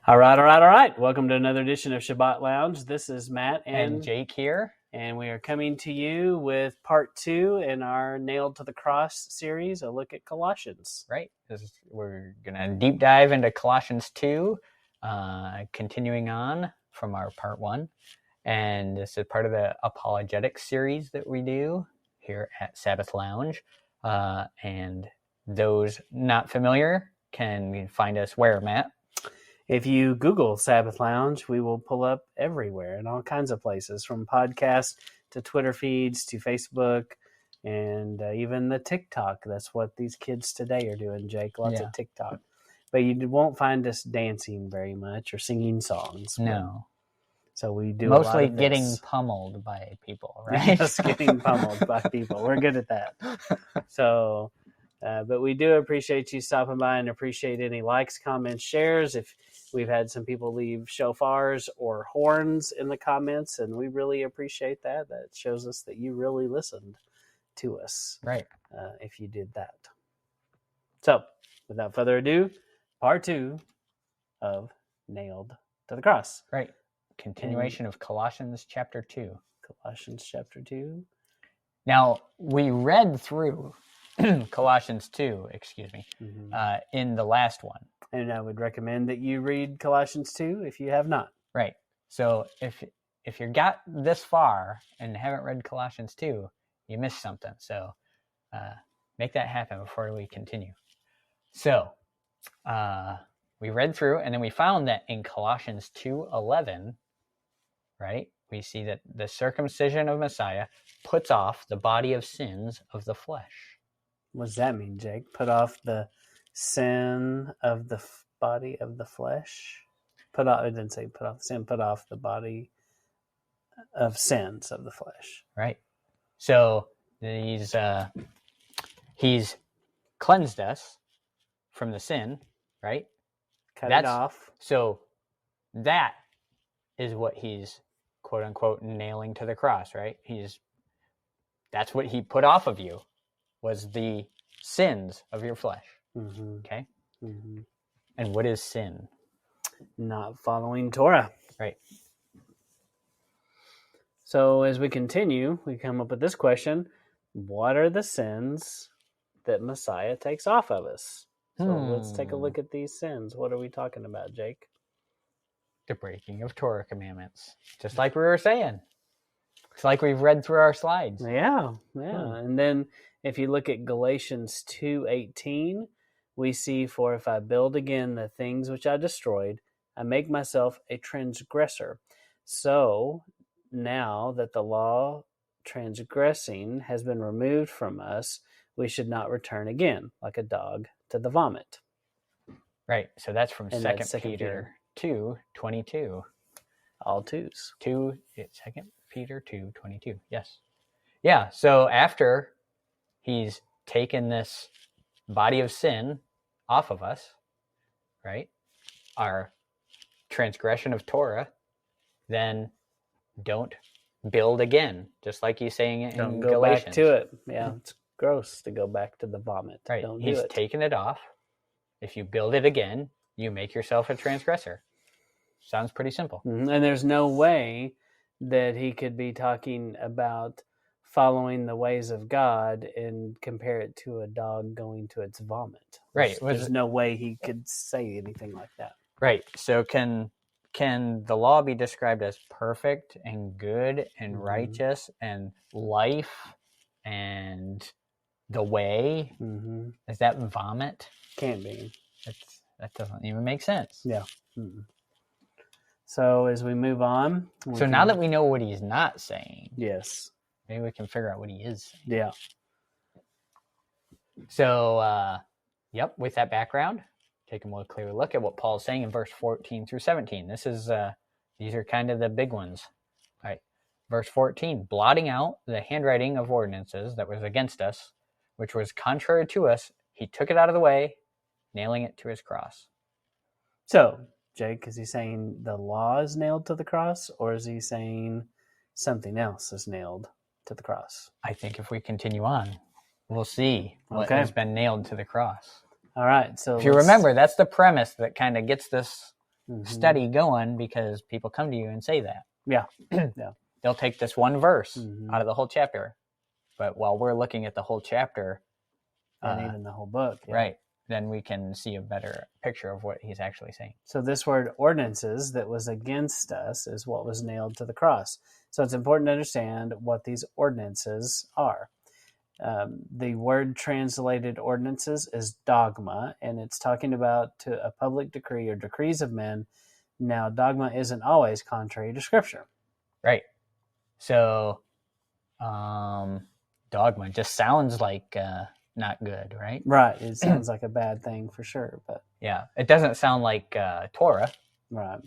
All right. Welcome to another edition of Shabbat Lounge. This is Matt and Jake here. And we are coming to you with part 2 in our Nailed to the Cross series, a look at Colossians. Right. We're going to deep dive into Colossians 2, continuing on from our part 1. And this is part of the apologetics series that we do here at Sabbath Lounge. And those not familiar can find us where, Matt? If you Google Sabbath Lounge, we will pull up everywhere in all kinds of places, from podcasts to Twitter feeds to Facebook and even the TikTok. That's what these kids today are doing, Jake. Lots of TikTok. But you won't find us dancing very much or singing songs. No. So we do mostly a lot of getting pummeled by people, right? Just getting pummeled by people. We're good at that. So, but we do appreciate you stopping by and appreciate any likes, comments, shares. If we've had some people leave shofars or horns in the comments, and we really appreciate that. That shows us that you really listened to us. Right. If you did that. So, without further ado, part 2 of Nailed to the Cross. Right. Continuation of Colossians chapter 2. Colossians chapter 2. Now, we read through Colossians 2, in the last one. And I would recommend that you read Colossians 2 if you have not. Right. So if you got this far and haven't read Colossians 2, you missed something. So make that happen before we continue. So we read through, and then we found that in Colossians 2:11, right, we see that the circumcision of Messiah puts off the body of sins of the flesh. What does that mean, Jake? Put off the sin of the body of the flesh? It didn't say put off the sin, put off the body of sins of the flesh. Right. So he's cleansed us from the sin, right? Cut it off. So that is what he's quote unquote nailing to the cross, right? That's what he put off of you, was the sins of your flesh. Mm-hmm. Okay. Mm-hmm. And what is sin? Not following Torah. Right. So as we continue, we come up with this question: what are the sins that Messiah takes off of us? So let's take a look at these sins. What are we talking about, Jake? The breaking of Torah commandments. Just like we were saying. It's like we've read through our slides. Yeah. And then if you look at Galatians 2:18, we see, for if I build again the things which I destroyed, I make myself a transgressor. So now that the law transgressing has been removed from us, we should not return again, like a dog to the vomit. Right. So that's from 2 Peter Peter 2:22. All twos. 2 Peter 2:22. Yes. Yeah. So after he's taken this body of sin off of us, right? Our transgression of Torah, then don't build again, just like he's saying in Don't go Galatians. back to it. Yeah, it's gross to go back to the vomit. Right. Don't He's do it. taken it off. If you build it again, you make yourself a transgressor. Sounds pretty simple. And there's no way that he could be talking about following the ways of God and compare it to a dog going to its vomit. Right. There's no way he could say anything like that. Right. So can the law be described as perfect and good and righteous and life and the way? Mm-hmm. Is that vomit? Can't be. That doesn't even make sense. Yeah. Mm-hmm. So as we move on. Now that we know what he's not saying. Yes. Maybe we can figure out what he is saying. Yeah. So, with that background, take a more clear look at what Paul's saying in verse 14 through 17. These are kind of the big ones. All right. Verse 14, blotting out the handwriting of ordinances that was against us, which was contrary to us, he took it out of the way, nailing it to his cross. So, Jake, is he saying the law is nailed to the cross, or is he saying something else is nailed to the cross? I think if we continue on, we'll see what has been nailed to the cross. All right. So if you remember, that's the premise that kind of gets this study going because people come to you and say that. Yeah. Yeah. They'll take this one verse Mm-hmm. out of the whole chapter. But while we're looking at the whole chapter, and even the whole book, yeah. Right, then we can see a better picture of what he's actually saying. So this word ordinances that was against us is what was nailed to the cross. So it's important to understand what these ordinances are. The word translated ordinances is dogma, and it's talking about to a public decree or decrees of men. Now, dogma isn't always contrary to Scripture. Right. So, dogma just sounds like not good, right? Right. It sounds like a bad thing for sure, but yeah, it doesn't sound like Torah. Right.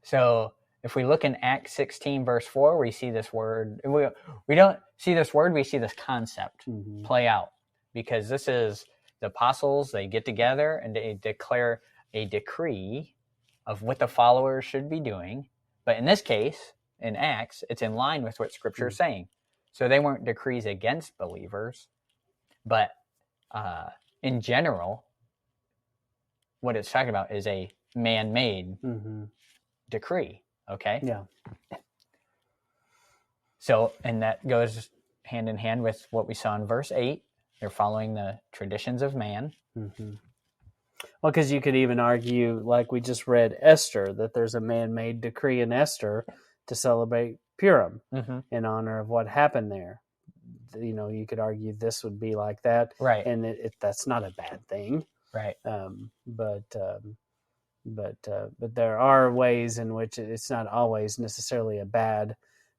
So if we look in Acts 16 verse 4, we see this word. We don't see this word, we see this concept play out, because this is the apostles, they get together and they declare a decree of what the followers should be doing. But in this case, in Acts, it's in line with what Scripture is saying. So they weren't decrees against believers, but in general, what it's talking about is a man-made decree. Okay? Yeah. So, and that goes hand in hand with what we saw in verse 8. They're following the traditions of man. Well, because you could even argue, like we just read Esther, that there's a man-made decree in Esther to celebrate Purim in honor of what happened there. You know, you could argue this would be like that, right? And that's not a bad thing, right? But there are ways in which it's not always necessarily a bad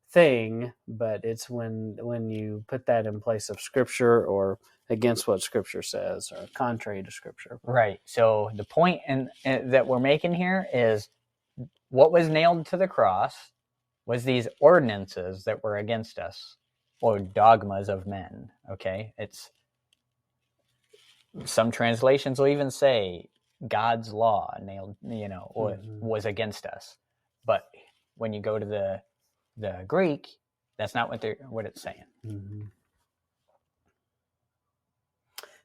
thing, but it's when you put that in place of Scripture or against what Scripture says or contrary to Scripture. Right. So the point that we're making here is what was nailed to the cross was these ordinances that were against us, or dogmas of men. Okay, it's some translations will even say God's law nailed, was against us. But when you go to the Greek, that's not what it's saying.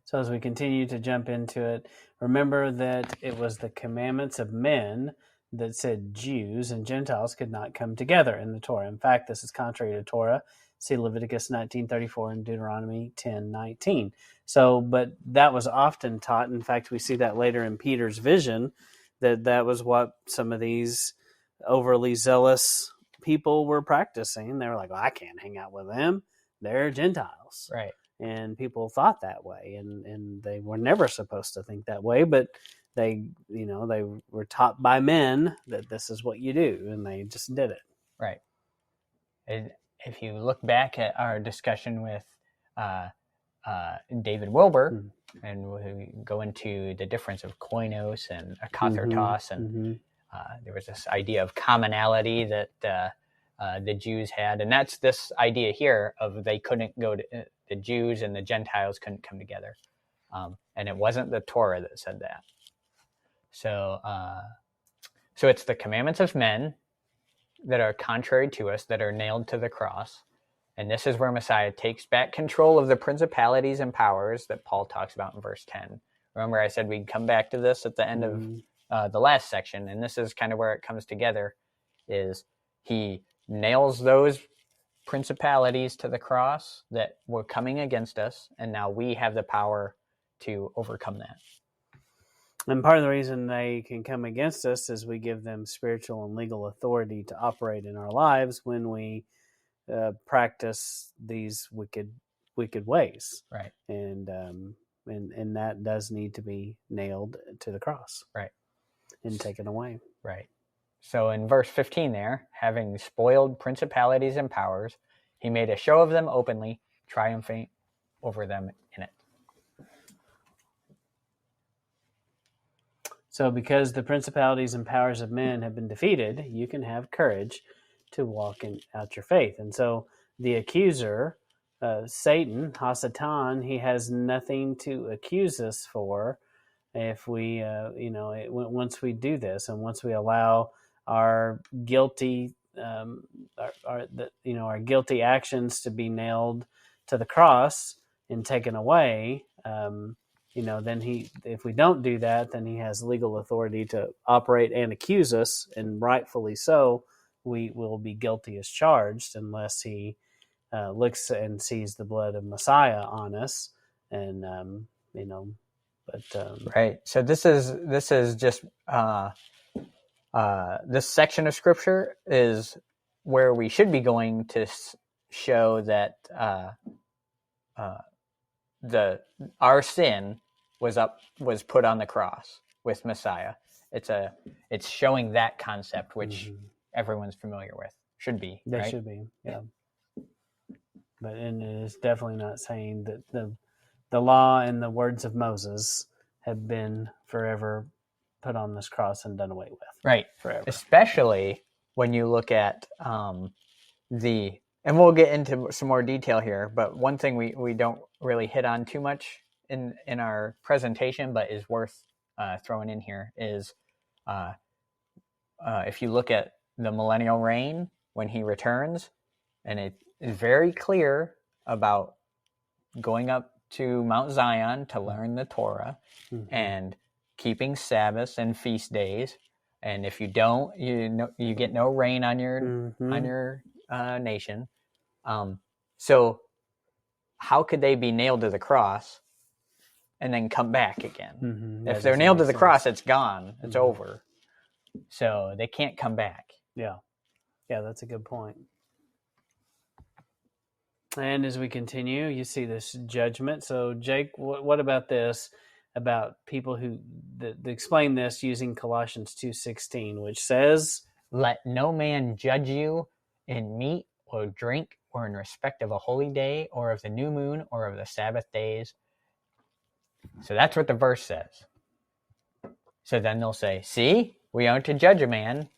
So as we continue to jump into it, remember that it was the commandments of men that said Jews and Gentiles could not come together in the Torah. In fact, this is contrary to Torah. See Leviticus 19:34 and Deuteronomy 10:19. So, but that was often taught. In fact, we see that later in Peter's vision, that was what some of these overly zealous people were practicing. They were like, well, I can't hang out with them. They're Gentiles. Right. And people thought that way, and they were never supposed to think that way, but they were taught by men that this is what you do, and they just did it. Right. And if you look back at our discussion with David Wilbur, and we go into the difference of koinos and akathartos, and there was this idea of commonality that the Jews had, and that's this idea here of they couldn't go to the Jews and the Gentiles couldn't come together, and it wasn't the Torah that said that. So it's the commandments of men that are contrary to us, that are nailed to the cross, and this is where Messiah takes back control of the principalities and powers that Paul talks about in verse 10. Remember, I said we'd come back to this at the end of the last section, and this is kind of where it comes together. Is he nails those principalities to the cross that were coming against us, and now we have the power to overcome that. And part of the reason they can come against us is we give them spiritual and legal authority to operate in our lives when we practice these wicked ways. Right. And that does need to be nailed to the cross. Right. And taken away. Right. So in verse 15 there, having spoiled principalities and powers, he made a show of them openly, triumphing over them in it. So because the principalities and powers of men have been defeated, you can have courage to walk out your faith. And so the accuser, Satan, Hasatan, he has nothing to accuse us for if we, once we do this and once we allow our guilty, our guilty actions to be nailed to the cross and taken away. then if we don't do that, then he has legal authority to operate and accuse us, and rightfully so. We will be guilty as charged unless he looks and sees the blood of Messiah on us, and right. So this is just this section of scripture is where we should be going to show that our sin was put on the cross with Messiah. It's showing that concept, which everyone's familiar with. Should be. They right? should be, yeah. But it is definitely not saying that the law and the words of Moses have been forever put on this cross and done away with. Right. Forever. Especially when you look at and we'll get into some more detail here, but one thing we don't really hit on too much in our presentation, but is worth throwing in here is if you look at the millennial reign when he returns, and it is very clear about going up to Mount Zion to learn the Torah and keeping Sabbaths and feast days. And if you don't, you get no rain on your nation. So how could they be nailed to the cross and then come back again? If they're nailed to the cross, it's gone. It's over. So they can't come back. Yeah, that's a good point. And as we continue, you see this judgment. So, Jake, what about this? About people who explain this using Colossians 2:16, which says, "Let no man judge you in meat or drink, or in respect of a holy day, or of the new moon, or of the Sabbath days." So that's what the verse says. So then they'll say, "See, we aren't to judge a man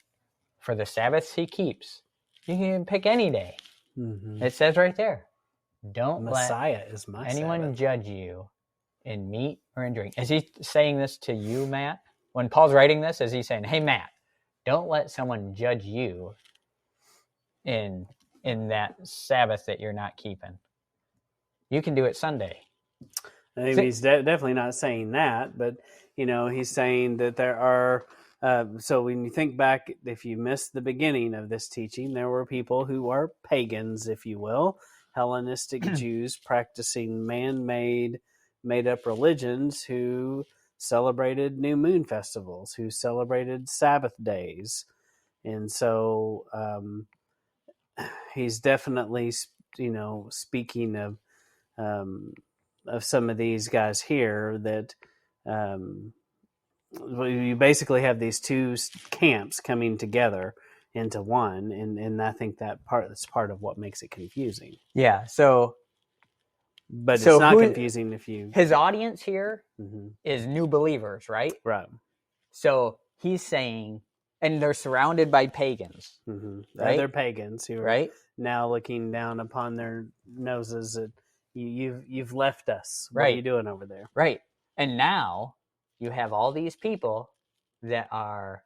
for the Sabbaths he keeps." You can pick any day. It says right there, "Don't Messiah let is my anyone Sabbath. judge you in meat or in drink." Is he saying this to you, Matt? When Paul's writing this, is he saying, "Hey, Matt, don't let someone judge you in that Sabbath that you're not keeping. You can do it Sunday"? I mean, he's definitely not saying that, but he's saying that there are. So when you think back, if you missed the beginning of this teaching, there were people who are pagans, if you will, Hellenistic Jews practicing man-made, made-up religions who celebrated new moon festivals, who celebrated Sabbath days, and so he's definitely, speaking of some of these guys here that. You basically have these two camps coming together into one, and I think that's part of what makes it confusing. Yeah. But it's not confusing if you. His audience here is new believers, right? Right. So he's saying, and they're surrounded by pagans, right? Other pagans who are now looking down upon their noses at you've left us. What are you doing over there? Right. And now you have all these people that are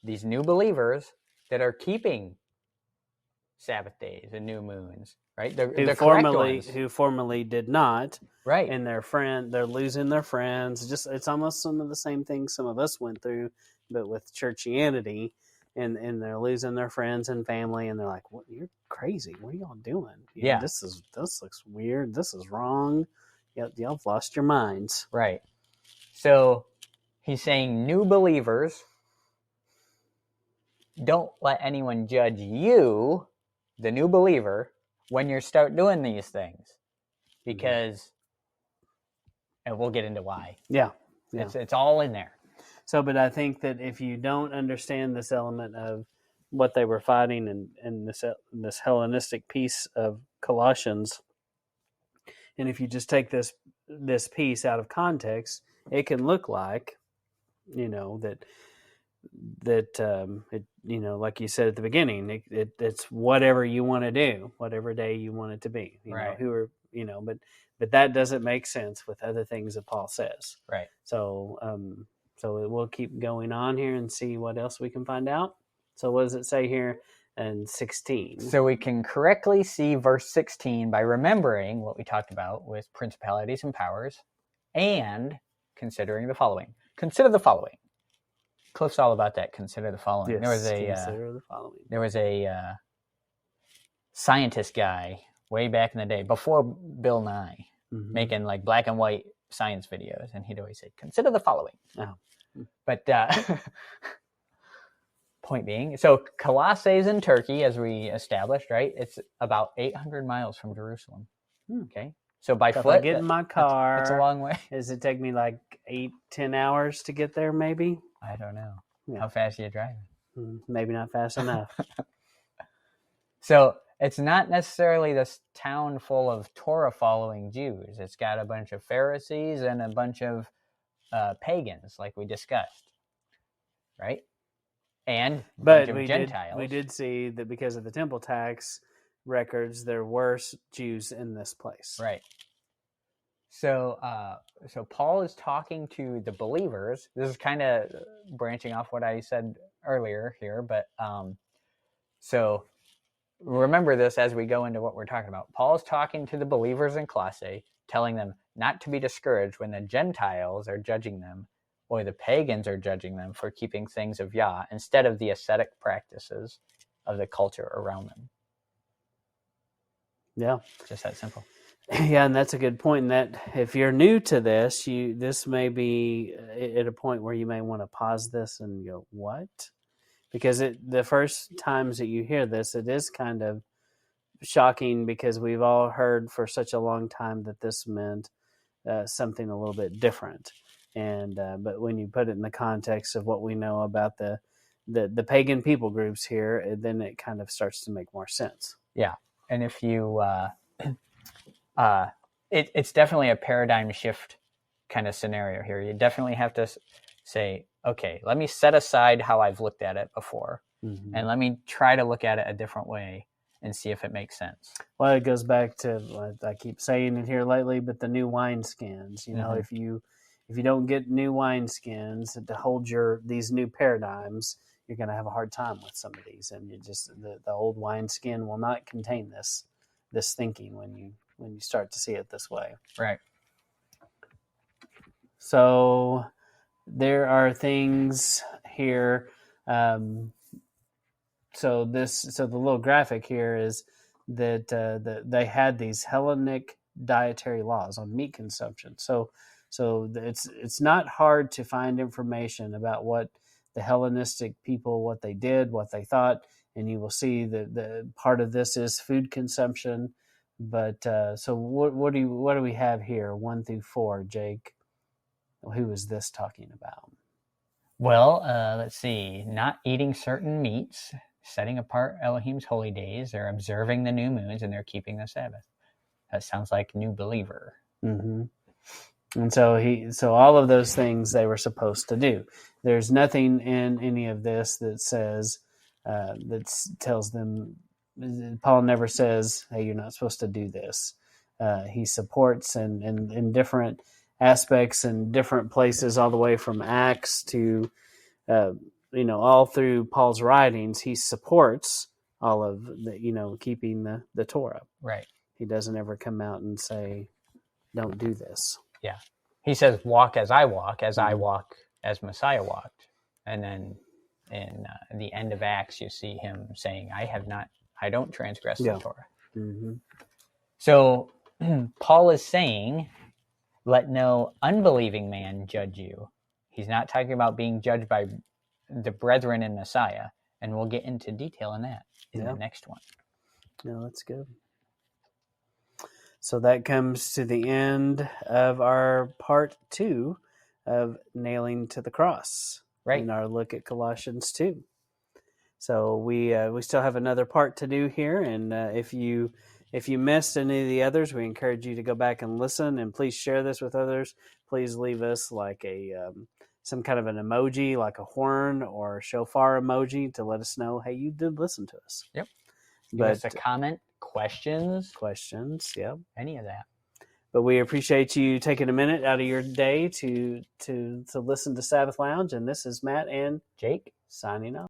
these new believers that are keeping Sabbath days and new moons, right? Who formerly did not, right? And they're losing their friends. It's almost some of the same things some of us went through, but with churchianity, and they're losing their friends and family, and they're like, "What? You're crazy! What are y'all doing? This looks weird. This is wrong. Y'all have lost your minds." Right. So he's saying, new believers, don't let anyone judge you, the new believer, when you start doing these things, because, and we'll get into why. Yeah. It's all in there. So, but I think that if you don't understand this element of what they were fighting and this Hellenistic piece of Colossians, and if you just take this piece out of context, it can look like, that like you said at the beginning, it's whatever you want to do, whatever day you want it to be. But that doesn't make sense with other things that Paul says. Right. So we'll keep going on here and see what else we can find out. So what does it say here in 16? So we can correctly see verse 16 by remembering what we talked about with principalities and powers and considering the following. Consider the following. Cliff's all about that. Consider the following. Yes, Consider the following. There was a scientist guy way back in the day, before Bill Nye, making like black and white science videos, and he'd always say, consider the following. Oh. But point being, so Colossae is in Turkey, as we established, right? It's about 800 miles from Jerusalem. Okay, so by foot, if I get in my car, that's a long way. Does it take me like 8-10 hours to get there? Maybe. I don't know. Yeah. How fast are you driving? Maybe not fast enough. So it's not necessarily this town full of Torah-following Jews. It's got a bunch of Pharisees and a bunch of pagans, like we discussed, right? And but Gentiles. We did see that because of the temple tax records, there were Jews in this place. Right. So Paul is talking to the believers. This is kind of branching off what I said earlier here, but so remember this as we go into what we're talking about. Paul is talking to the believers in Colossae, telling them not to be discouraged when the Gentiles are judging them or the pagans are judging them for keeping things of Yah instead of the ascetic practices of the culture around them. Yeah. Just that simple. Yeah, and that's a good point. And that if you're new to this, this may be at a point where you may want to pause this and go, what? Because the first times that you hear this, it is kind of shocking because we've all heard for such a long time that this meant something a little bit different. And but when you put it in the context of what we know about the pagan people groups here, then it kind of starts to make more sense. Yeah, and if you, it's definitely a paradigm shift kind of scenario here. You definitely have to say, okay, let me set aside how I've looked at it before, and let me try to look at it a different way and see if it makes sense. Well, it goes back to, I keep saying it here lately, but the new wineskins. You know, if you don't get new wineskins to hold these new paradigms, you're going to have a hard time with some of these, and the old wineskin will not contain this thinking when you start to see it this way. Right. So there are things here. So the little graphic here is that they had these Hellenic dietary laws on meat consumption. So it's not hard to find information about what the Hellenistic people, what they did, what they thought, and you will see that the part of this is food consumption. But so what do we have here? 1 through 4, Jake. Who is this talking about? Well, let's see. Not eating certain meats, setting apart Elohim's holy days. They're observing the new moons, and they're keeping the Sabbath. That sounds like new believer. Mm-hmm. And so all of those things they were supposed to do. There's nothing in any of this that says that tells them. Paul never says, "Hey, you're not supposed to do this." He supports and in different aspects and different places, all the way from Acts to all through Paul's writings. He supports all of the keeping the Torah. Right. He doesn't ever come out and say, "Don't do this." Yeah. He says, walk as I walk, I walk as Messiah walked. And then in the end of Acts, you see him saying, I don't transgress the Torah. Mm-hmm. So Paul is saying, let no unbelieving man judge you. He's not talking about being judged by the brethren in Messiah. And we'll get into detail in that in the next one. Yeah, that's good. So that comes to the end of our part 2 of nailing to the cross. Right. In our look at Colossians 2. So we still have another part to do here, and if you missed any of the others, we encourage you to go back and listen, and please share this with others. Please leave us like some kind of an emoji, like a horn or shofar emoji, to let us know, hey, you did listen to us. Yep. Give us a comment, questions, yeah, any of that. But we appreciate you taking a minute out of your day to listen to Sabbath Lounge, and this is Matt and Jake signing off.